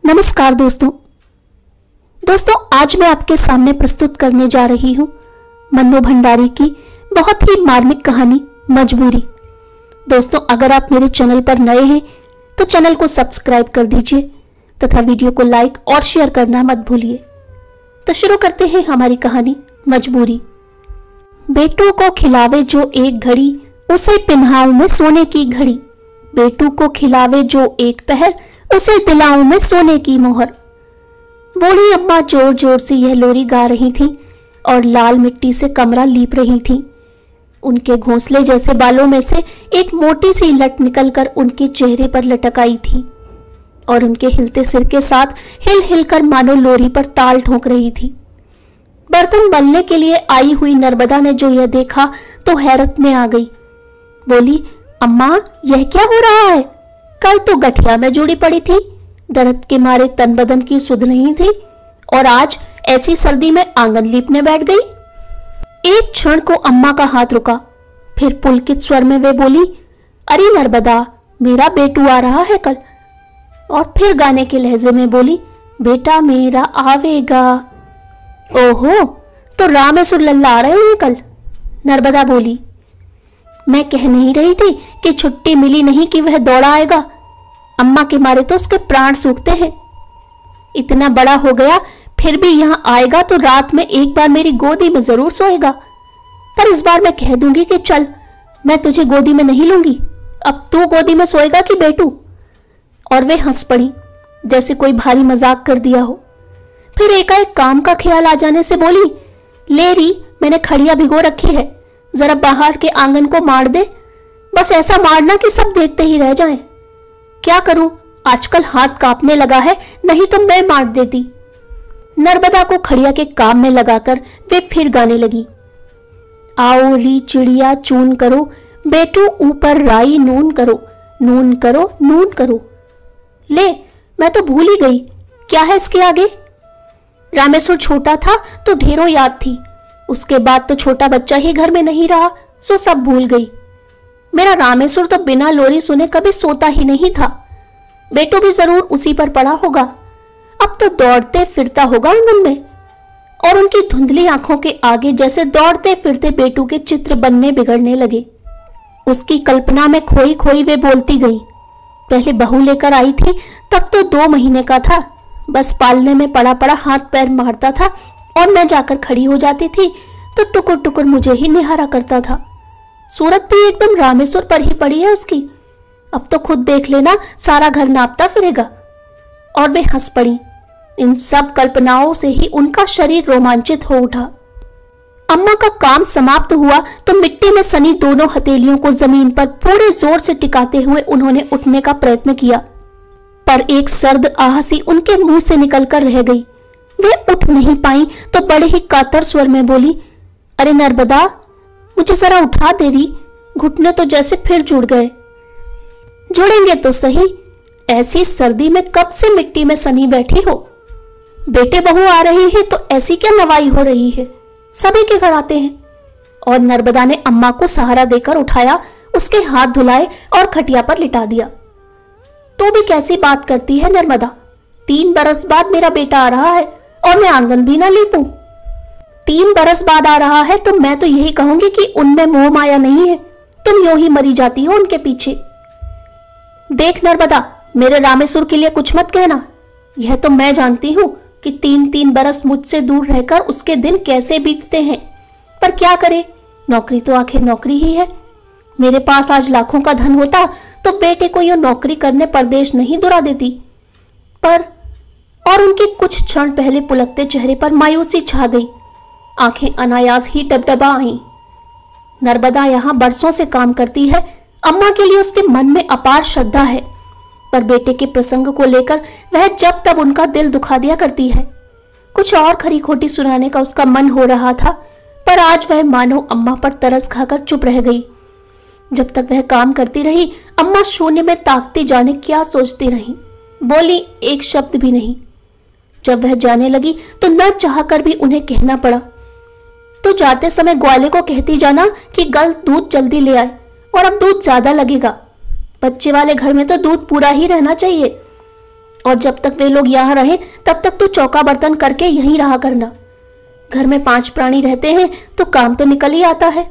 नमस्कार दोस्तों। आज मैं आपके सामने प्रस्तुत करने जा रही हूँ मन्नू भंडारी की बहुत ही मार्मिक कहानी मजबूरी। दोस्तों, अगर आप मेरे चैनल पर नए हैं तो चैनल को सब्सक्राइब कर दीजिए तथा वीडियो को लाइक और शेयर करना मत भूलिए। तो शुरू करते हैं हमारी कहानी मजबूरी। बेटू को खिलावे जो एक घड़ी, उसे पिन्हाऊं में सोने की घड़ी। बेटू को खिलावे जो एक पहर, उसे दिलाऊं में सोने की मोहर। बूढ़ी अम्मा जोर जोर से यह लोरी गा रही थी और लाल मिट्टी से कमरा लीप रही थी। उनके घोंसले जैसे बालों में से एक मोटी सी लट निकलकर उनके चेहरे पर लटक आई थी और उनके हिलते सिर के साथ हिल हिल कर मानो लोरी पर ताल ठोक रही थी। बर्तन मलने के लिए आई हुई नर्मदा ने जो यह देखा तो हैरत में आ गई। बोली, अम्मा, यह क्या हो रहा है? कल तो गठिया में जुड़ी पड़ी थी, दर्द के मारे तन बदन की सुध नहीं थी और आज ऐसी सर्दी में आंगन लीपने बैठ गई। एक क्षण को अम्मा का हाथ रुका, फिर पुलकित स्वर में वे बोली, अरे नर्मदा, मेरा बेटू आ रहा है कल। और फिर गाने के लहजे में बोली, बेटा मेरा आवेगा। ओहो, तो रामेश्वर लल्ला आ रहे हैं कल। नर्मदा बोली, मैं कह नहीं रही थी कि छुट्टी मिली नहीं कि वह दौड़ा आएगा। अम्मा के मारे तो उसके प्राण सूखते हैं। इतना बड़ा हो गया फिर भी यहाँ आएगा तो रात में एक बार मेरी गोदी में जरूर सोएगा। पर इस बार मैं कह दूंगी कि चल, मैं तुझे गोदी में नहीं लूंगी, अब तू गोदी में सोएगा कि बेटू। और वे हंस पड़ी जैसे कोई भारी मजाक कर दिया हो। फिर एकाएक काम का ख्याल आ जाने से बोली, ले री, मैंने खड़िया भिगो रखी है, जरा बाहर के आंगन को मार दे। बस ऐसा मारना कि सब देखते ही रह जाएं। क्या करूं, आजकल हाथ कांपने लगा है, नहीं तो मैं मार देती। नर्मदा को खड़िया के काम में लगाकर वे फिर गाने लगी। आओ री चिड़िया चून करो, बेटू ऊपर राई नून करो, नून करो नून करो। ले, मैं तो भूल ही गई, क्या है इसके आगे? रामेश्वर छोटा था तो ढेरों याद थी, उसके बाद तो छोटा बच्चा ही घर में नहीं रहा, सो सब भूल गई। मेरा रामेश्वर तो बिना लोरी सुने कभी सोता ही नहीं था। बेटू भी जरूर उसी पर पड़ा होगा, अब तो दौड़ते फिरता होगा आंगन में। और उनकी धुंधली आंखों के आगे जैसे दौड़ते फिरते बेटू के चित्र बनने बिगड़ने लगे। उसकी कल्पना में खोई खोई वे बोलती गई। पहले बहू लेकर आई थी तब तो 2 महीने का था, बस पालने में पड़ा पड़ा हाथ पैर मारता था और मैं जाकर खड़ी हो जाती थी तो टुकुर टुकुर मुझे ही निहारा करता था। सूरत भी एकदम रामेश्वर पर ही पड़ी है उसकी। अब तो खुद देख लेना, सारा घर नापता फिरेगा। और वे हंस पड़ी। इन सब कल्पनाओं से ही उनका शरीर रोमांचित हो उठा। अम्मा का काम समाप्त हुआ तो मिट्टी में सनी दोनों हथेलियों को जमीन पर पूरे जोर से टिकाते हुए उन्होंने उठने का प्रयत्न किया, पर एक सर्द आह सी उनके मुंह से निकलकर रह गई। वे उठ नहीं पाई तो बड़े ही कातर स्वर में बोली, अरे नर्मदा, मुझे जरा उठा दे रही, घुटने तो जैसे फिर जुड़ गए। जुड़ेंगे तो सही, ऐसी सर्दी में कब से मिट्टी में सनी बैठी हो? बेटे बहू आ रही है तो ऐसी क्या नवाई हो रही है, सभी के घर आते हैं। और नर्मदा ने अम्मा को सहारा देकर उठाया, उसके हाथ धुलाए और खटिया पर लिटा दिया। तू भी कैसी बात करती है नर्मदा, 3 बरस बाद मेरा बेटा आ रहा है और मैं आंगन भी ना लीपूं। 3 बरस बाद आ रहा है तो मैं तो यही कहूंगी कि उनमें मोह माया नहीं है, तुम यूं ही मरी जाती हो उनके पीछे। देख नर्मदा, मेरे रामेश्वर के लिए कुछ मत कहना, यह तो मैं जानती हूं कि 3-3 बरस मुझसे दूर रहकर उसके दिन कैसे बीतते हैं। पर क्या करे, नौकरी तो आखिर नौकरी ही है। मेरे पास आज लाखों का धन होता तो बेटे को यूं नौकरी करने परदेश नहीं दुरा देती। पर और उनके कुछ क्षण पहले पुलकते चेहरे पर मायूसी छा गई, आंखें अनायास ही डबडबा आईं। नर्मदा यहाँ बरसों से काम करती है, अम्मा के लिए उसके मन में अपार श्रद्धा है, पर बेटे के प्रसंग को लेकर वह जब तब उनका दिल दुखा दिया करती है। कुछ और खरी खोटी सुनाने का उसका मन हो रहा था, पर आज वह मानो अम्मा पर तरस खाकर चुप रह गई। जब तक वह काम करती रही, अम्मा शून्य में ताकती जाने क्या सोचती रही, बोली एक शब्द भी नहीं। जब वह जाने लगी तो न चाहकर भी उन्हें कहना पड़ा, तो जाते समय ग्वाले को कहती जाना कि कल दूध जल्दी ले आए, और अब दूध ज्यादा लगेगा, बच्चे वाले घर में तो दूध पूरा ही रहना चाहिए। और जब तक वे लोग यहाँ रहे तब तक तू चौका बर्तन करके यहीं रहा करना। घर में 5 प्राणी रहते हैं तो काम तो निकल ही आता है।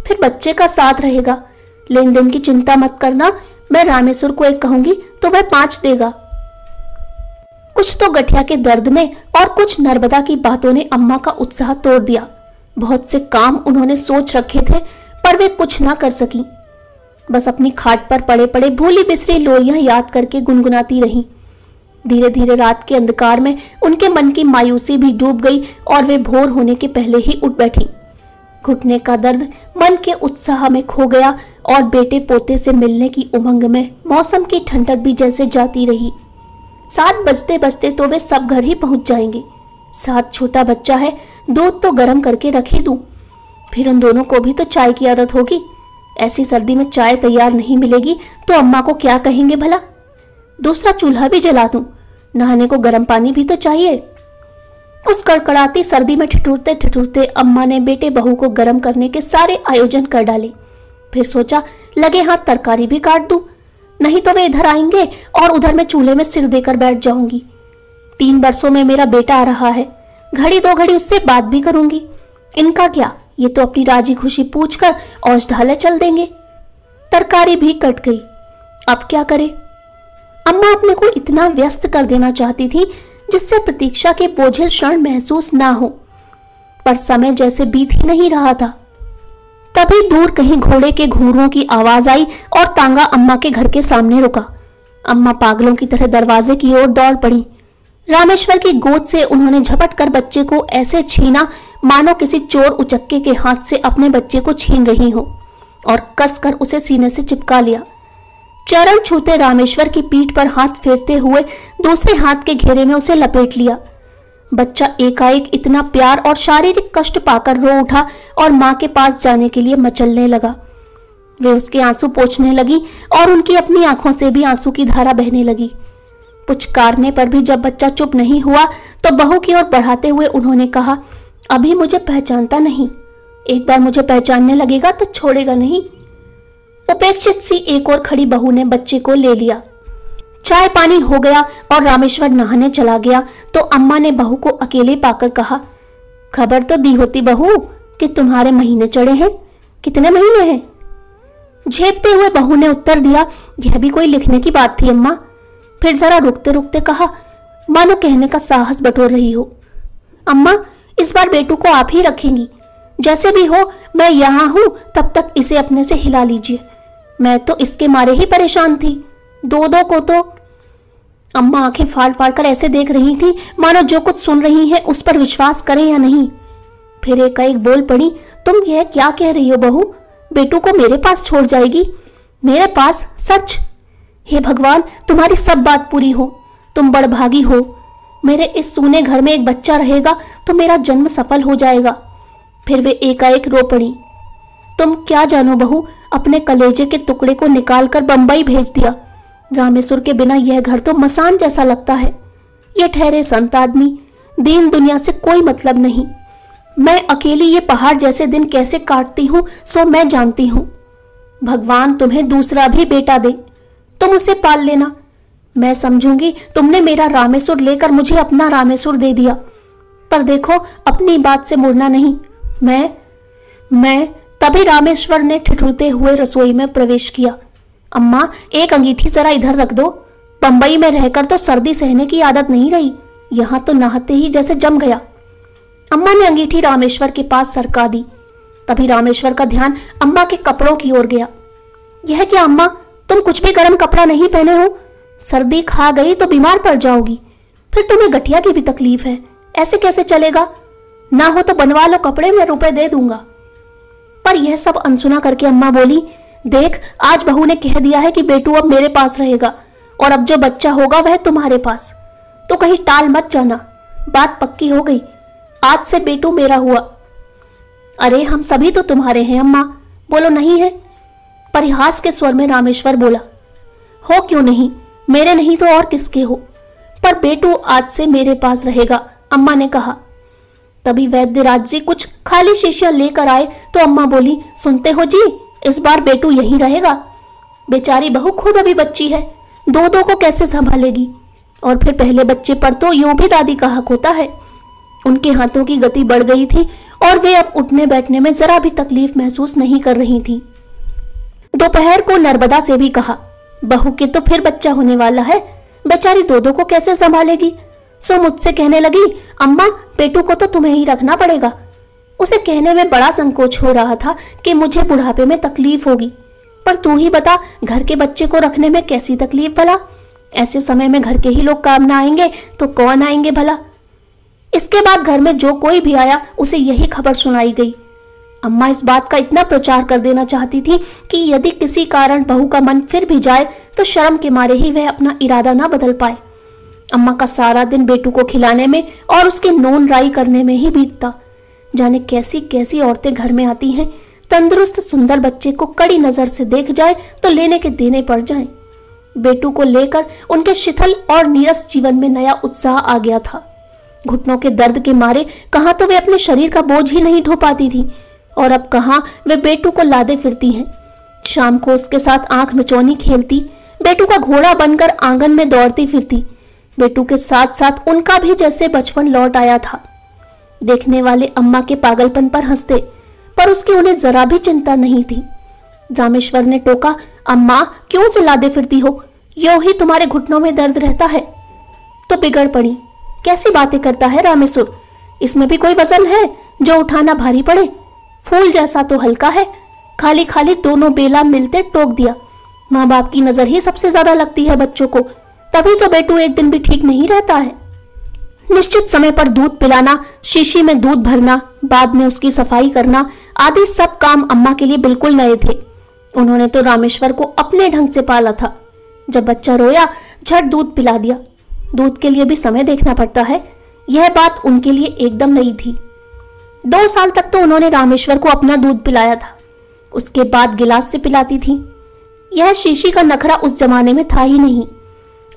फिर बच्चे का साथ रहेगा। लेन देन की चिंता मत करना, मैं रामेश्वर को 1 कहूंगी तो वह 5 देगा। कुछ तो गठिया के दर्द ने और कुछ नर्मदा की बातों ने अम्मा का उत्साह तोड़ दिया। बहुत से काम उन्होंने सोच रखे थे पर वे कुछ ना कर सकी। बस अपनी खाट पर पड़े पड़े भूली बिसरी लोरियां याद करके गुनगुनाती रहीं। धीरे धीरे रात के अंधकार में उनके मन की मायूसी भी डूब गई और वे भोर होने के पहले ही उठ बैठी। घुटने का दर्द मन के उत्साह में खो गया और बेटे पोते से मिलने की उमंग में मौसम की ठंडक भी जैसे जाती रही। 7 बजते बजते तो वे सब घर ही पहुंच जाएंगे। 7 छोटा बच्चा है, दूध तो गर्म करके रखे दूं। फिर उन दोनों को भी तो चाय की आदत होगी। ऐसी सर्दी में चाय तैयार नहीं मिलेगी तो अम्मा को क्या कहेंगे भला। दूसरा चूल्हा भी जला दूं, नहाने को गर्म पानी भी तो चाहिए। उस कड़कड़ाती सर्दी में ठिठुरते ठिठुरते अम्मा ने बेटे बहू को गर्म करने के सारे आयोजन कर डाले। फिर सोचा लगे हाथ तरकारी भी काट दूं, नहीं तो वे इधर आएंगे और उधर मैं चूल्हे में सिर देकर बैठ जाऊंगी। 3 वर्षों में मेरा बेटा आ रहा है, घड़ी 2 घड़ी उससे बात भी करूंगी। इनका क्या, ये तो अपनी राजी खुशी पूछकर औषधालय चल देंगे। तरकारी भी कट गई, अब क्या करे। अम्मा अपने को इतना व्यस्त कर देना चाहती थी जिससे प्रतीक्षा के बोझिल क्षण महसूस ना हो, पर समय जैसे बीत ही नहीं रहा था। तभी दूर कहीं घोड़े के घुंघरुओं की आवाज आई और तांगा अम्मा के घर के सामने रुका। अम्मा पागलों की तरह दरवाजे की ओर दौड़ पड़ी। रामेश्वर की गोद से उन्होंने झपट कर बच्चे को ऐसे छीना मानो किसी चोर उचक्के के हाथ से अपने बच्चे को छीन रही हो, और कसकर उसे सीने से चिपका लिया। चरण छूते रामेश्वर की पीठ पर हाथ फेरते हुए दूसरे हाथ के घेरे में उसे लपेट लिया। बच्चा एकाएक इतना प्यार और शारीरिक कष्ट पाकर रो उठा और मां के पास जाने के लिए मचलने लगा। वे उसके आंसू पोंछने लगी और उनकी अपनी आंखों से भी आंसू की धारा बहने लगी। पुचकारने पर भी जब बच्चा चुप नहीं हुआ तो बहू की ओर बढ़ाते हुए उन्होंने कहा, अभी मुझे पहचानता नहीं, एक बार मुझे पहचानने लगेगा तो छोड़ेगा नहीं। उपेक्षित सी एक और खड़ी बहू ने बच्चे को ले लिया। चाय पानी हो गया और रामेश्वर नहाने चला गया तो अम्मा ने बहू को अकेले पाकर कहा, खबर तो दी होती बहू कि तुम्हारे महीने चढ़े हैं। कितने महीने हैं? झेपते हुए बहू ने उत्तर दिया, यह भी कोई लिखने की बात थी अम्मा। फिर जरा रुकते रुकते कहा, मानो कहने का साहस बटोर रही हो। अम्मा, इस बार बेटू को आप ही रखेंगी। जैसे भी हो मैं यहां हूं, तब तक इसे अपने से हिला लीजिए। मैं तो इसके मारे ही परेशान थी। दो को तो। अम्मा आंखें फाड़ फाड़ कर ऐसे देख रही थी मानो जो कुछ सुन रही हैं उस पर विश्वास करें या नहीं। फिर एकाएक बोल पड़ी, तुम यह क्या कह रही हो बहू? बेटू को मेरे पास छोड़ जाएगी? मेरे पास? सच? हे भगवान, तुम्हारी सब बात पूरी हो। तुम बड़भागी हो। मेरे इस सूने घर में एक बच्चा रहेगा तो मेरा जन्म सफल हो जाएगा। फिर वे एकाएक रो पड़ी। तुम क्या जानो बहू, अपने कलेजे के टुकड़े को निकालकर बंबई भेज दिया। रामेश्वर के बिना यह घर तो मसान जैसा लगता है। ये ठहरे संत आदमी, दीन दुनिया से कोई मतलब नहीं। मैं अकेली ये पहाड़ जैसे दिन कैसे काटती हूँ सो मैं जानती हूँ। भगवान तुम्हें दूसरा भी बेटा दे, तुम उसे पाल लेना। मैं समझूंगी तुमने मेरा रामेश्वर लेकर मुझे अपना रामेश्वर दे दिया, पर देखो अपनी बात से मुड़ना नहीं। मैं तभी रामेश्वर ने ठिठुरते हुए रसोई में प्रवेश किया। अम्मा, एक अंगीठी जरा इधर रख दो। बंबई में रहकर तो सर्दी सहने की आदत नहीं रही, यहां तो नहाते ही जैसे जम गया। अम्मा ने अंगीठी रामेश्वर के पास सरका दी। तभी रामेश्वर का ध्यान अम्मा के कपड़ों की ओर गया। यह क्या अम्मा, तुम कुछ भी गर्म कपड़ा नहीं पहने हो? सर्दी खा गई तो बीमार पड़ जाओगी। फिर तुम्हें गठिया की भी तकलीफ है, ऐसे कैसे चलेगा? ना हो तो बनवा लो कपड़े, मैं रुपए दे दूंगा। पर यह सब अनसुना करके अम्मा बोली, देख आज बहू ने कह दिया है कि बेटू अब मेरे पास रहेगा और अब जो बच्चा होगा वह तुम्हारे पास। तो कहीं टाल मत जाना, बात पक्की हो गई। आज से बेटू मेरा हुआ। अरे हम सभी तो तुम्हारे हैं अम्मा, बोलो नहीं है? परिहास के स्वर में रामेश्वर बोला। हो क्यों नहीं, मेरे नहीं तो और किसके हो, पर बेटू आज से मेरे पास रहेगा, अम्मा ने कहा। तभी वैद्यराज जी कुछ खाली शीशियां लेकर आए तो अम्मा बोली, सुनते हो जी, इस बार बेटू यहीं रहेगा। बेचारी बहू खुद अभी बच्ची है, दो को कैसे संभालेगी? और फिर पहले बच्चे पर तो यूं भी दादी का हक होता है। उनके हाथों की गति बढ़ गई थी और वे अब उठने बैठने में जरा भी तकलीफ महसूस नहीं कर रही थी। दोपहर को नर्मदा से भी कहा, बहू के तो फिर बच्चा होने वाला है, बेचारी दो को कैसे संभालेगी। सो मुझसे कहने लगी, अम्मा बेटू को तो तुम्हें ही रखना पड़ेगा। उसे कहने में बड़ा संकोच हो रहा था कि मुझे बुढ़ापे में तकलीफ होगी, पर तू ही बता घर के बच्चे को रखने में कैसी तकलीफ भला। ऐसे समय में घर के ही लोग काम ना आएंगे तो कौन आएंगे भला। इसके बाद घर में जो कोई भी आया उसे यही खबर सुनाई गई। अम्मा इस बात का इतना प्रचार कर देना चाहती थी कि यदि किसी कारण बहू का मन फिर भी जाए तो शर्म के मारे ही वह अपना इरादा ना बदल पाए। अम्मा का सारा दिन बेटू को खिलाने में और उसके नोन राई करने में ही बीतता। जाने कैसी कैसी औरतें घर में आती हैं, तंदुरुस्त सुंदर बच्चे को कड़ी नजर से देख जाए तो लेने के देने पड़ जाएं। बेटू को लेकर उनके शिथिल और नीरस जीवन में नया उत्साह आ गया था। घुटनों के दर्द के मारे कहां तो वे अपने शरीर का बोझ ही नहीं ढो पाती थी और अब कहां वे बेटू को लादे फिरती हैं। शाम को उसके साथ आंख मिचौनी खेलती, बेटू का घोड़ा बनकर आंगन में दौड़ती फिरती। बेटू के साथ साथ उनका भी जैसे बचपन लौट आया था। देखने वाले अम्मा के पागलपन पर हंसते, पर उसकी उन्हें जरा भी चिंता नहीं थी। रामेश्वर ने टोका, अम्मा क्यों से लादे फिरती हो, यूं ही तुम्हारे घुटनों में दर्द रहता है। तो बिगड़ पड़ी, कैसी बातें करता है रामेश्वर, इसमें भी कोई वजन है जो उठाना भारी पड़े। फूल जैसा तो हल्का है, खाली खाली दोनों बेला मिलते टोक दिया। माँ बाप की नजर ही सबसे ज्यादा लगती है बच्चों को, तभी तो बेटू एक दिन भी ठीक नहीं रहता है। निश्चित समय पर दूध पिलाना, शीशी में दूध भरना, बाद में उसकी सफाई करना आदि सब काम अम्मा के लिए बिल्कुल नए थे। उन्होंने तो रामेश्वर को अपने ढंग से पाला था। जब बच्चा रोया झट दूध पिला दिया। दूध के लिए भी समय देखना पड़ता है, यह बात उनके लिए एकदम नई थी। 2 साल तक तो उन्होंने रामेश्वर को अपना दूध पिलाया था, उसके बाद गिलास से पिलाती थी। यह शीशी का नखरा उस जमाने में था ही नहीं,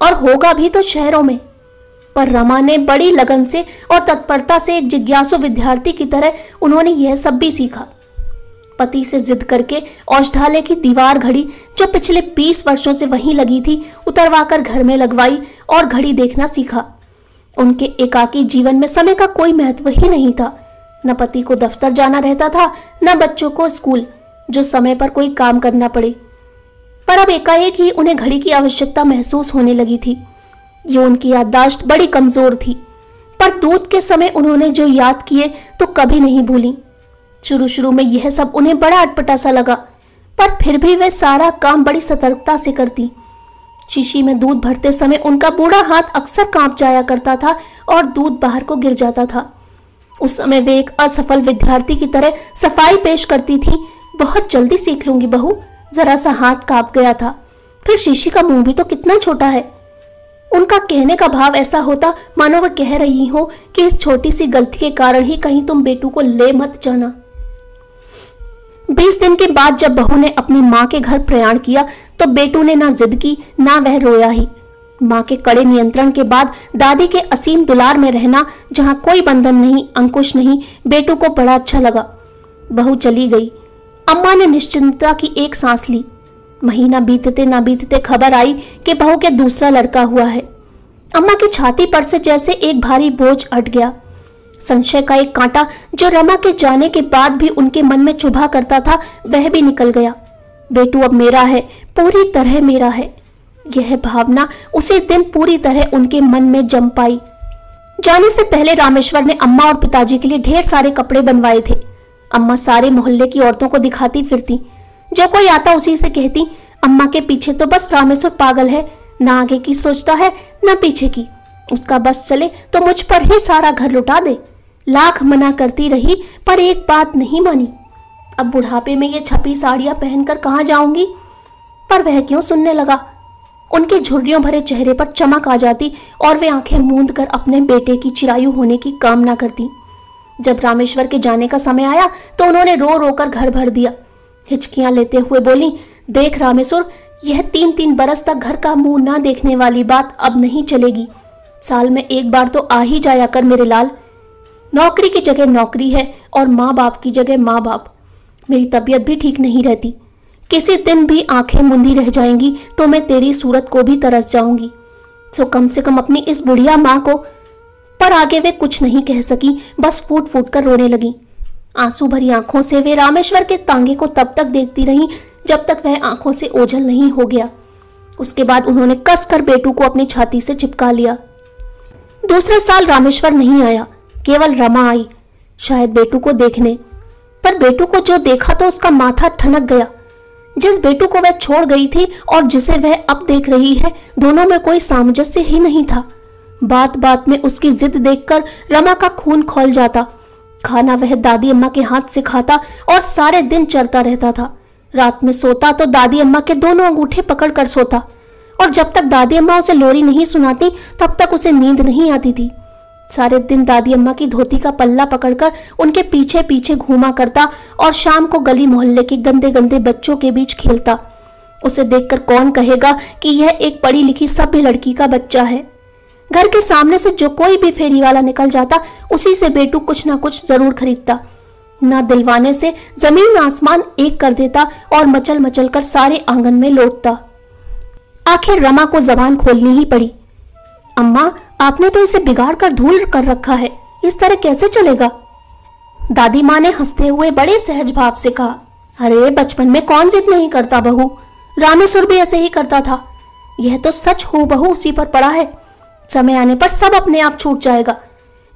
और होगा भी तो शहरों में। पर रमा ने बड़ी लगन से और तत्परता से एक जिज्ञासु विद्यार्थी की तरह उन्होंने यह सब भी सीखा। पति से जिद करके औषधालय की दीवार घड़ी जो पिछले 20 वर्षों से वहीं लगी थी उतरवाकर घर में लगवाई और घड़ी देखना सीखा। उनके एकाकी जीवन में समय का कोई महत्व ही नहीं था। न पति को दफ्तर जाना रहता था, न बच्चों को स्कूल, जो समय पर कोई काम करना पड़े। पर अब एकाएक ही उन्हें घड़ी की आवश्यकता महसूस होने लगी थी। ये उनकी याददाश्त बड़ी कमजोर थी, पर दूध के समय उन्होंने जो याद किए तो कभी नहीं भूली। शुरू शुरू में यह सब उन्हें बड़ा अटपटा सा लगा, पर फिर भी वे सारा काम बड़ी सतर्कता से करती। शीशी में दूध भरते समय उनका बूढ़ा हाथ अक्सर कांप जाया करता था और दूध बाहर को गिर जाता था। उस समय वे एक असफल विद्यार्थी की तरह सफाई पेश करती थी, बहुत जल्दी सीख लूंगी बहू, जरा सा हाथ कांप गया था, फिर शीशी का मुंह भी तो कितना छोटा है। उनका कहने का भाव ऐसा होता मानो वह कह रही हो कि इस छोटी सी गलती के कारण ही कहीं तुम बेटू को ले मत जाना। 20 दिन के बाद जब बहू ने अपनी माँ के घर प्रयाण किया तो बेटू ने ना जिद की ना वह रोया ही। माँ के कड़े नियंत्रण के बाद दादी के असीम दुलार में रहना, जहाँ कोई बंधन नहीं, अंकुश नहीं, बेटू को बड़ा अच्छा लगा। बहू चली गई, अम्मा ने निश्चिंतता की एक सांस ली। महीना बीतते ना बीतते खबर आई कि बहू के दूसरा लड़का हुआ है। अम्मा की छाती पर से जैसे एक भारी बोझ हट गया। संशय का एक कांटा जो रमा के जाने के बाद भी उनके मन में चुभा करता था वह भी निकल गया। बेटू अब मेरा है, पूरी तरह मेरा है। यह भावना उसी दिन पूरी तरह उनके मन में जम पाई। जाने से पहले रामेश्वर ने अम्मा और पिताजी के लिए ढेर सारे कपड़े बनवाए थे। अम्मा सारे मोहल्ले की औरतों को दिखाती फिरती, जो कोई आता उसी से कहती, अम्मा के पीछे तो बस रामेश्वर पागल है, ना आगे की सोचता है ना पीछे की, उसका बस चले तो मुझ पर ही सारा घर लुटा दे। लाख मना करती रही पर एक बात नहीं मानी। अब बुढ़ापे में ये छपी साड़ियां पहनकर कहाँ जाऊंगी, पर वह क्यों सुनने लगा। उनके झुर्रियों भरे चेहरे पर चमक आ जाती और वे आंखें मूंद कर अपने बेटे की चिरायु होने की कामना करती। जब रामेश्वर के जाने का समय आया तो उन्होंने रो रो कर घर भर दिया। हिचकियां लेते हुए बोली, देख रामेश्वर, यह 3-3 बरस तक घर का मुंह ना देखने वाली बात अब नहीं चलेगी। साल में एक बार तो आ ही जाया कर मेरे लाल। नौकरी की जगह नौकरी है और माँ बाप की जगह माँ बाप। मेरी तबीयत भी ठीक नहीं रहती, किसी दिन भी आंखें मुंदी रह जाएंगी तो मैं तेरी सूरत को भी तरस जाऊंगी। सो कम से कम अपनी इस बुढ़िया माँ को, पर आगे वे कुछ नहीं कह सकी, बस फूट फूट कर रोने लगी। आंसू भरी आंखों से वे रामेश्वर के तांगे को तब तक देखती रहीं जब तक वह आंखों से ओझल नहीं हो गया। उसके बाद उन्होंने कसकर बेटू को अपनी छाती से चिपका लिया। दूसरे साल रामेश्वर नहीं आया, केवल रमा आई, शायद बेटू को देखने। पर बेटू को जो देखा तो उसका माथा ठनक गया। जिस बेटू को वह छोड़ गई थी और जिसे वह अब देख रही है, दोनों में कोई सामंजस्य ही नहीं था। बात बात में उसकी जिद देखकर रमा का खून खौल जाता। खाना वह दादी अम्मा के हाथ से खाता और सारे दिन चरता रहता था। रात में सोता तो दादी अम्मा के दोनों अंगूठे पकड़कर सोता, और जब तक दादी अम्मा उसे लोरी नहीं सुनाती तब तक उसे नींद नहीं आती थी। सारे दिन दादी अम्मा की धोती का पल्ला पकड़कर उनके पीछे पीछे घूमा करता और शाम को गली मोहल्ले के गंदे गंदे बच्चों के बीच खेलता। उसे देखकर कौन कहेगा कि यह एक पढ़ी लिखी सभ्य लड़की का बच्चा है। घर के सामने से जो कोई भी फेरी वाला निकल जाता, उसी से बेटू कुछ ना कुछ जरूर खरीदता। ना दिलवाने से जमीन आसमान एक कर देता और मचल मचल कर सारे आंगन में लौटता। आखिर रमा को जबान खोलनी ही पड़ी। अम्मा, आपने तो इसे बिगाड़ कर धूल कर रखा है, इस तरह कैसे चलेगा? दादी माँ ने हंसते हुए बड़े सहज भाव से कहा, अरे बचपन में कौन जिद नहीं करता बहू, रामेश्वर भी ऐसे ही करता था। यह तो सच हो बहू उसी पर पड़ा है। समय आने पर सब अपने आप छूट जाएगा।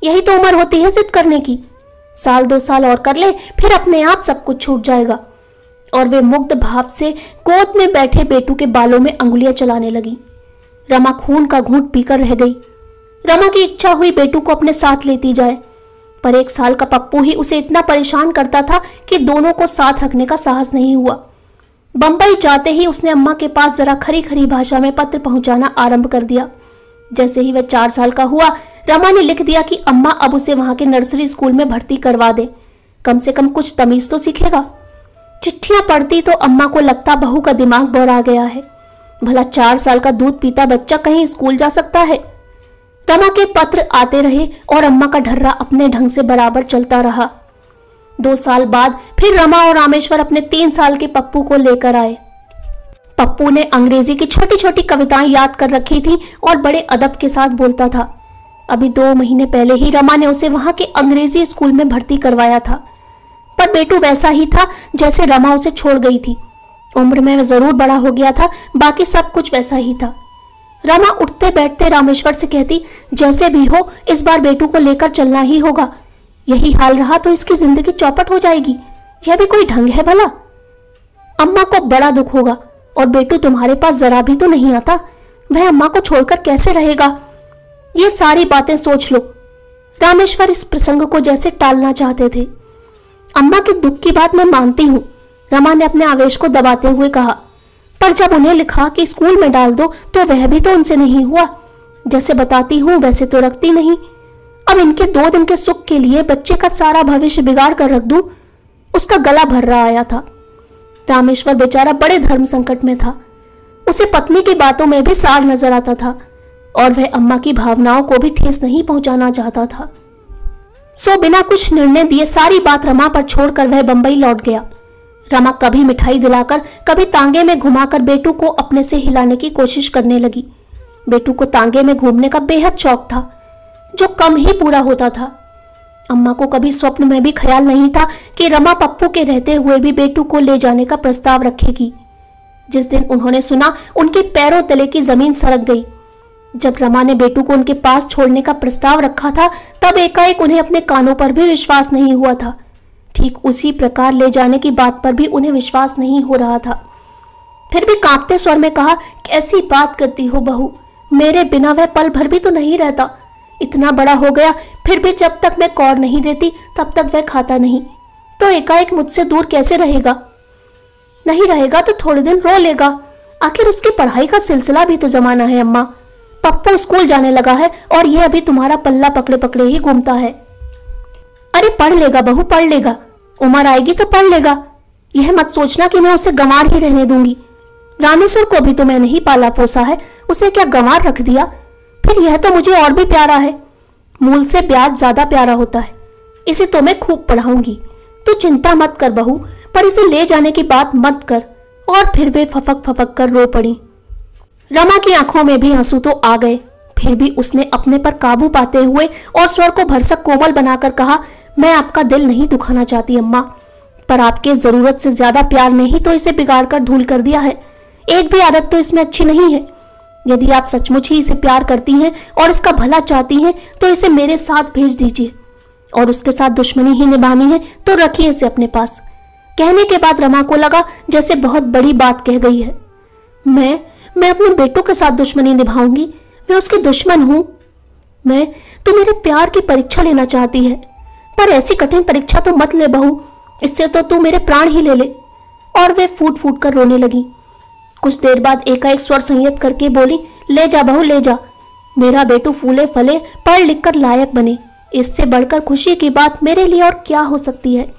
यही तो उम्र होती है जिद करने की। साल 2 साल और कर ले, फिर अपने आप सब कुछ छूट जाएगा। और वे मुग्ध भाव से गोद में बैठे बेटू के बालों में अंगुलियां चलाने लगी। रमा खून का घूंट पीकर रह गई। रमा की इच्छा हुई बेटू को अपने साथ लेती जाए, पर 1 साल का पप्पू ही उसे इतना परेशान करता था कि दोनों को साथ रखने का साहस नहीं हुआ। बंबई जाते ही उसने अम्मा के पास जरा खरी खरी भाषा में पत्र पहुंचाना आरंभ कर दिया। जैसे ही वह 4 साल का हुआ, रमा ने लिख दिया कि अम्मा अब उसे वहां के नर्सरी स्कूल में भर्ती करवा दे, कम से कम कुछ तमीज तो सीखेगा। चिट्ठियां पढ़ती तो अम्मा को लगता बहू का दिमाग बौरा गया है। भला 4 साल का दूध पीता बच्चा कहीं स्कूल जा सकता है? रमा के पत्र आते रहे और अम्मा का ढर्रा अपने ढंग से बराबर चलता रहा। 2 साल बाद फिर रमा और रामेश्वर अपने 3 साल के पप्पू को लेकर आए। पप्पू ने अंग्रेजी की छोटी छोटी कविताएं याद कर रखी थी और बड़े अदब के साथ बोलता था। अभी 2 महीने पहले ही रमा ने उसे वहां के अंग्रेजी स्कूल में भर्ती करवाया था, पर बेटू वैसा ही था जैसे रमा उसे छोड़ गई थी। उम्र में वह जरूर बड़ा हो गया था, बाकी सब कुछ वैसा ही था। रमा उठते बैठते रामेश्वर से कहती, जैसे भी हो इस बार बेटू को लेकर चलना ही होगा। यही हाल रहा तो इसकी जिंदगी चौपट हो जाएगी। यह भी कोई ढंग है भला? अम्मा को बड़ा दुख होगा, और बेटू तुम्हारे पास जरा भी तो नहीं आता। वह अम्मा को छोड़कर कैसे रहेगा? ये सारी बातें सोच लो। रामेश्वर इस प्रसंग को जैसे टालना चाहते थे। अम्मा के दुख की बात मैं मानती हूँ, रमा ने अपने आवेश को दबाते हुए कहा, पर जब उन्हें लिखा कि स्कूल में डाल दो तो वह भी तो उनसे नहीं हुआ। जैसे बताती हूँ वैसे तो रखती नहीं। अब इनके 2 दिन के सुख के लिए बच्चे का सारा भविष्य बिगाड़ कर रख दूं? उसका गला भर रहा आया था। रामेश्वर बेचारा बड़े धर्म संकट में था। उसे पत्नी की बातों में भी सार नजर आता था और वह अम्मा की भावनाओं को भी ठेस नहीं पहुंचाना चाहता था। सो बिना कुछ निर्णय दिए सारी बात रमा पर छोड़कर वह बंबई लौट गया। रमा कभी मिठाई दिलाकर, कभी तांगे में घुमाकर बेटू को अपने से हिलाने की कोशिश करने लगी। बेटू को तांगे में घूमने का बेहद शौक था, जो कम ही पूरा होता था। अम्मा को कभी स्वप्न में भी ख्याल नहीं था कि रमा पप्पू के रहते हुए भी बेटू को ले जाने का प्रस्ताव रखेगी। जिस दिन उन्होंने सुना, उनके पैरों तले की जमीन सरक गई। जब रमा ने बेटू को उनके पास छोड़ने का प्रस्ताव रखा था, तब एकाएक उन्हें अपने कानों पर भी विश्वास नहीं हुआ था। ठीक उसी प्रकार ले जाने की बात पर भी उन्हें विश्वास नहीं हो रहा था। फिर भी कांपते स्वर में कहा, कैसी बात करती हो बहू, मेरे बिना वह पल भर भी तो नहीं रहता। इतना बड़ा हो गया, फिर भी जब तक मैं कौर नहीं देती तब तक वह खाता नहीं, तो एकाएक मुझसे दूर कैसे रहेगा? नहीं रहेगा तो थोड़े दिन रो लेगा, आखिर उसकी पढ़ाई का सिलसिला भी तो जमाना है। अम्मा, पप्पू स्कूल जाने लगा है और यह अभी तुम्हारा पल्ला पकड़े पकड़े ही घूमता है। अरे पढ़ लेगा बहू, पढ़ लेगा, उम्र आएगी तो पढ़ लेगा। यह मत सोचना कि मैं उसे गंवार ही रहने दूंगी। रामेश्वर को भी तो मैं नहीं पाला पोसा है, उसे क्या गंवार रख दिया? फिर यह तो मुझे और भी प्यारा है। मूल से ब्याज ज्यादा प्यारा होता है। इसे तो मैं खूब पढ़ाऊंगी, तू चिंता मत कर बहू, पर इसे ले जाने की बात मत कर। और फिर वे फपक फपक कर रो पड़ी। रमा की आंखों में भी आंसू तो आ गए। फिर भी उसने अपने पर काबू पाते हुए और स्वर को भरसक कोमल बनाकर कहा, मैं आपका दिल नहीं दुखाना चाहती अम्मा, पर आपके जरूरत से ज्यादा प्यार ने ही तो इसे बिगाड़ कर धूल कर दिया है। एक भी आदत तो इसमें अच्छी नहीं है। यदि आप सचमुच ही इसे प्यार करती हैं और इसका भला चाहती हैं तो इसे मेरे साथ भेज दीजिए, और उसके साथ दुश्मनी ही निभानी है तो रखिए इसे अपने पास। कहने के बाद रमा को लगा जैसे बहुत बड़ी बात कह गई है। मैं अपने बेटों के साथ दुश्मनी निभाऊंगी? मैं उसकी दुश्मन हूं? मैं तो मेरे प्यार की परीक्षा लेना चाहती है, पर ऐसी कठिन परीक्षा तो मत ले बहू, इससे तो तू मेरे प्राण ही ले ले। और वे फूट फूट कर रोने लगी। कुछ देर बाद एकाएक स्वर संयत करके बोली, ले जा बहू ले जा, मेरा बेटू फूले फले पढ़ लिख कर लायक बने, इससे बढ़कर खुशी की बात मेरे लिए और क्या हो सकती है।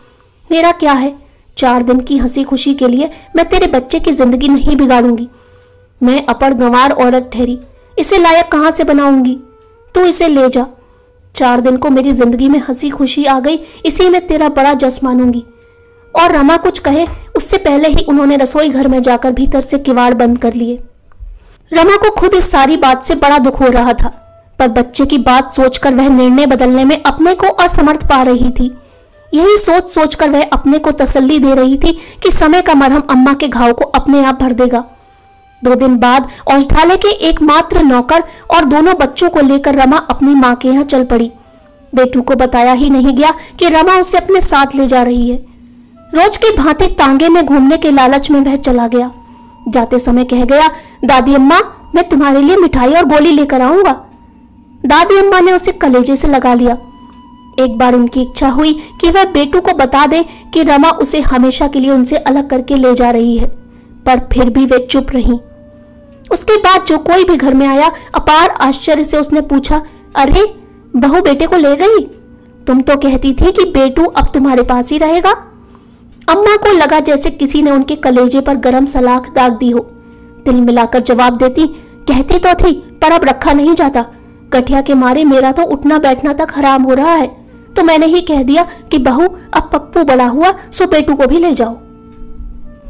मेरा क्या है, 4 दिन की हंसी खुशी के लिए मैं तेरे बच्चे की जिंदगी नहीं बिगाड़ूंगी। मैं अपड़ गंवार औरत ठहरी, इसे लायक कहां से बनाऊंगी? तू इसे ले जा। 4 दिन को मेरी जिंदगी में हंसी खुशी आ गई, इसी में तेरा बड़ा जस मानूंगी। और रमा कुछ कहे उससे पहले ही उन्होंने रसोई घर में जाकर भीतर से किवाड़ बंद कर लिए। रमा को खुद इस सारी बात से बड़ा दुख हो रहा था, पर बच्चे की बात सोचकर वह निर्णय बदलने में अपने को असमर्थ पा रही थी। यही सोच सोचकर वह अपने को तसल्ली दे रही थी कि समय का मरहम अम्मा के घाव को अपने आप भर देगा। 2 दिन बाद औषधालय के एकमात्र नौकर और दोनों बच्चों को लेकर रमा अपनी मां के यहाँ चल पड़ी। बेटू को बताया ही नहीं गया कि रमा उसे अपने साथ ले जा रही है। रोज की भांति तांगे में घूमने के लालच में वह चला गया। जाते समय कह गया, दादी अम्मा मैं तुम्हारे लिए मिठाई और गोली लेकर आऊंगा। दादी अम्मा ने उसे कलेजे से लगा लिया। एक बार उनकी इच्छा हुई कि वह बेटू को बता दे कि रमा उसे हमेशा के लिए उनसे अलग करके ले जा रही है, पर फिर भी वे चुप रहीं। उसके बाद जो कोई भी घर में आया, अपार आश्चर्य से उसने पूछा, अरे बहू बेटे को ले गई? तुम तो कहती थी कि बेटू अब तुम्हारे पास ही रहेगा। अम्मा को लगा जैसे किसी ने उनके कलेजे पर गरम सलाख दाग दी हो। दिल मिलाकर जवाब देती, कहती तो थी पर अब रखा नहीं जाता। गठिया के मारे मेरा तो उठना बैठना तक हराम हो रहा है, तो मैंने ही कह दिया कि बहू अब पप्पू बड़ा हुआ सो बेटू को भी ले जाओ।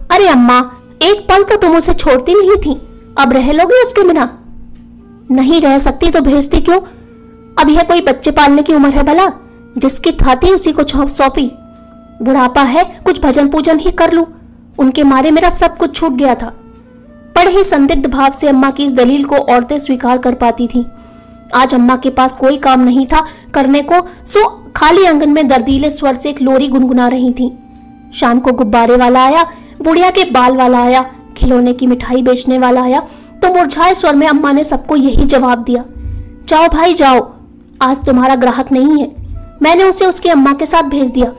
अरे अम्मा, एक पल तो तुम उसे छोड़ती नहीं थी, अब रह लोगे उसके बिना? नहीं रह सकती तो भेजती क्यों? अब यह कोई बच्चे पालने की उम्र है भला? जिसकी थाती उसी को सौंपी। बुढ़ापा है, कुछ भजन पूजन ही कर लूं। उनके मारे मेरा सब कुछ छूट गया था। बड़े ही संदिग्ध भाव से अम्मा की इस दलील को औरतें स्वीकार कर पाती थीं। आज अम्मा के पास कोई काम नहीं था करने को, सो खाली आंगन में दर्दीले स्वर से एक लोरी गुनगुना रही थीं। शाम को गुब्बारे वाला आया, बुढ़िया के बाल वाला आया, खिलौने की मिठाई बेचने वाला आया, तो मुरझाए स्वर में अम्मा ने सबको यही जवाब दिया, जाओ भाई जाओ, आज तुम्हारा ग्राहक नहीं है, मैंने उसे उसकी अम्मा के साथ भेज दिया।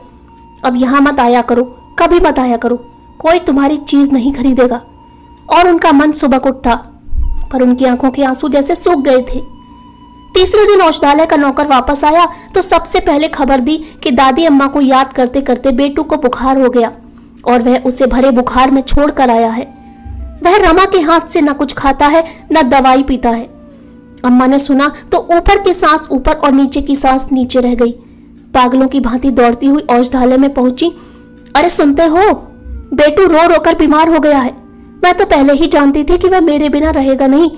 अब यहाँ मत आया करो, कभी मत आया करो, कोई तुम्हारी चीज नहीं खरीदेगा। और उनका मन सुबक उठा, पर उनकी आंखों के आंसू जैसे सूख गए थे। तीसरे दिन औषधालय का नौकर वापस आया तो सबसे पहले खबर दी कि दादी अम्मा को याद करते करते बेटू को बुखार हो गया और वह उसे भरे बुखार में छोड़ कर आया है। वह रमा के हाथ से न कुछ खाता है न दवाई पीता है। अम्मा ने सुना तो ऊपर की सांस ऊपर और नीचे की सांस नीचे रह गई। पागलों की भांति दौड़ती हुई औषधालय में पहुंची। अरे सुनते हो, बेटू रो रो कर बीमार हो गया है। मैं तो पहले ही जानती थी कि वह मेरे बिना रहेगा नहीं,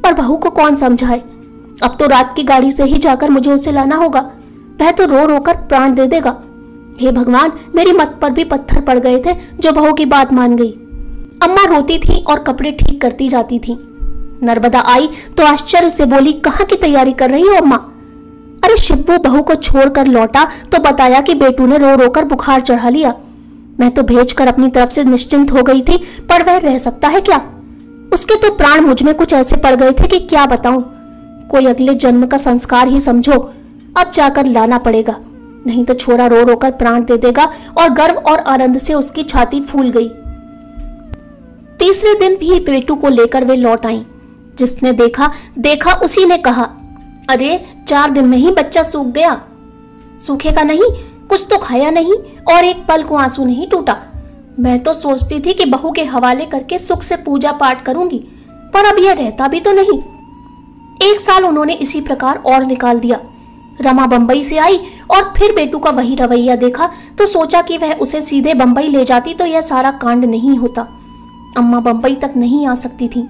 पर बहू को कौन समझाए। अब तो रात की गाड़ी से ही जाकर मुझे उसे लाना होगा। वह तो रो रो कर प्राण दे देगा। हे भगवान, मेरी मत पर भी पत्थर पड़ गए थे जो बहू की बात मान गई। अम्मा रोती थी और कपड़े ठीक करती जाती थी। नर्मदा आई तो आश्चर्य से बोली, कहाँ की तैयारी कर रही हो अम्मा? अरे शिब्बू बहू को छोड़कर लौटा तो बताया कि बेटू ने रो रो कर बुखार चढ़ा लिया। मैं तो भेजकर अपनी तरफ से निश्चिंत हो गई थी, पर वह रह सकता है क्या? उसके तो प्राण मुझ में कुछ ऐसे पड़ गए थे कि क्या बताऊं। कोई अगले जन्म का संस्कार ही समझो। अब जाकर लाना पड़ेगा, नहीं तो छोरा रो रो कर प्राण दे देगा। और गर्व और आनंद से उसकी छाती फूल गई। तीसरे दिन भी बेटू को लेकर वे लौट आई। जिसने देखा उसी ने कहा, अरे 4 दिन में ही बच्चा सूख गया। सूखेगा नहीं, कुछ तो खाया नहीं और एक पल को आंसू नहीं टूटा। मैं तो सोचती थी कि बहू के हवाले करके सुख से पूजा पाठ करूंगी, पर अब यह रहता भी तो नहीं। 1 साल उन्होंने इसी प्रकार और निकाल दिया। रमा बंबई से आई और फिर बेटू का वही रवैया देखा तो सोचा कि वह उसे सीधे बंबई ले जाती तो यह सारा कांड नहीं होता। अम्मा बंबई तक नहीं आ सकती थी।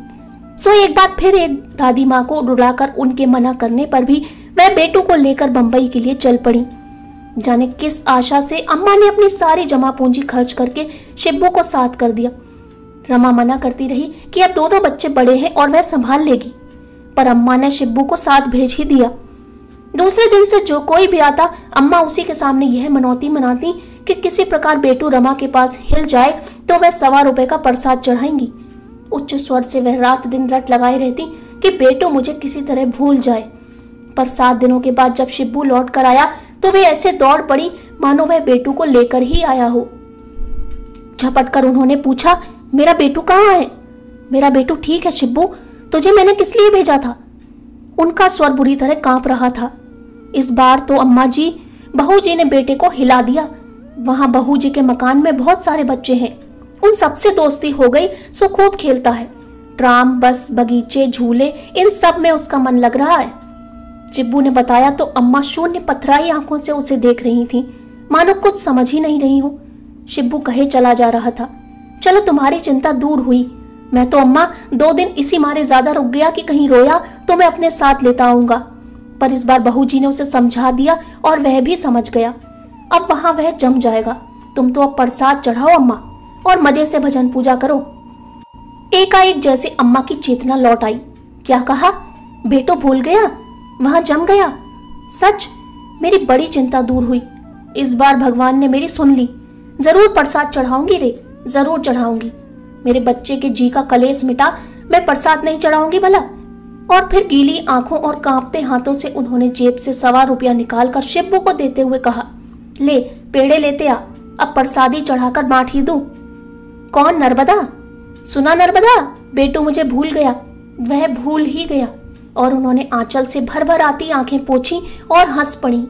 सो एक बार फिर एक दादी माँ को रुलाकर उनके मना करने पर भी वह बेटू को लेकर बंबई के लिए चल पड़ी। जाने किस आशा से अम्मा ने अपनी सारी जमा पूंजी खर्च करके शिब्बू को साथ कर दिया। रमा मना करती रही कि अब दोनों बच्चे बड़े हैं और वह संभाल लेगी, पर अम्मा ने शिब्बू को साथ भेज ही दिया। दूसरे दिन से जो कोई भी आता अम्मा उसी के सामने यह मनौती मनाती कि किसी प्रकार बेटू रमा के पास हिल जाए तो वह 1.25 रुपए का प्रसाद चढ़ाएंगी। उच्च स्वर से वह रात दिन रट लगाए रहती कि बेटू मुझे किसी तरह भूल जाए। पर 7 दिनों के बाद जब शिब्बू लौट कर आया तो वे ऐसे दौड़ पड़ी मानो वह बेटू को लेकर ही आया हो। झपट कर उन्होंने पूछा, मेरा बेटू कहाँ है? मेरा बेटू ठीक है शिब्बू, तुझे मैंने किस लिए भेजा था? उनका स्वर बुरी तरह कांप रहा था। इस बार तो अम्मा जी, बहू जी ने बेटे को हिला दिया। वहां बहू जी के मकान में बहुत सारे बच्चे हैं, उन सबसे दोस्ती हो गई, सो खूब खेलता है। ट्राम, बस, बगीचे, झूले, इन सब में उसका मन लग रहा है। शिब्बू ने बताया तो अम्मा शून्य पथराई आंखों से उसे देख रही थी, मानो कुछ समझ ही नहीं रही हूँ। शिब्बू कहे चला जा रहा था, चलो तुम्हारी चिंता दूर हुई। मैं तो अम्मा 2 दिन इसी मारे ज्यादा रुक गया कि कहीं रोया तो मैं अपने साथ लेता आऊंगा। पर इस बार बहू जी ने उसे समझा दिया और वह भी समझ गया। अब वहां वह जम जाएगा। तुम तो अब प्रसाद चढ़ाओ अम्मा और मजे से भजन पूजा करो। एकाएक जैसे अम्मा की चेतना लौट आई। क्या कहा? बेटो भूल गया, वहां जम गया। सच, मेरी बड़ी चिंता दूर हुई। इस बार भगवान ने मेरी सुन ली। जरूर प्रसाद चढ़ाऊंगी रे, जरूर चढ़ाऊंगी। मेरे बच्चे के जी का कलेश मिटा, मैं प्रसाद नहीं चढ़ाऊंगी भला? और फिर गीली आंखों और कांपते हाथों से उन्होंने जेब से 1.25 रुपया निकालकर शिब्बू को देते हुए कहा, ले पेड़े लेते आ, अब प्रसादी चढ़ाकर बांट ही दूं। कौन? नर्मदा? सुना नर्मदा, बेटू मुझे भूल गया। वह भूल ही गया। और उन्होंने आंचल से भर भर आती आंखें पोंछी और हंस पड़ी।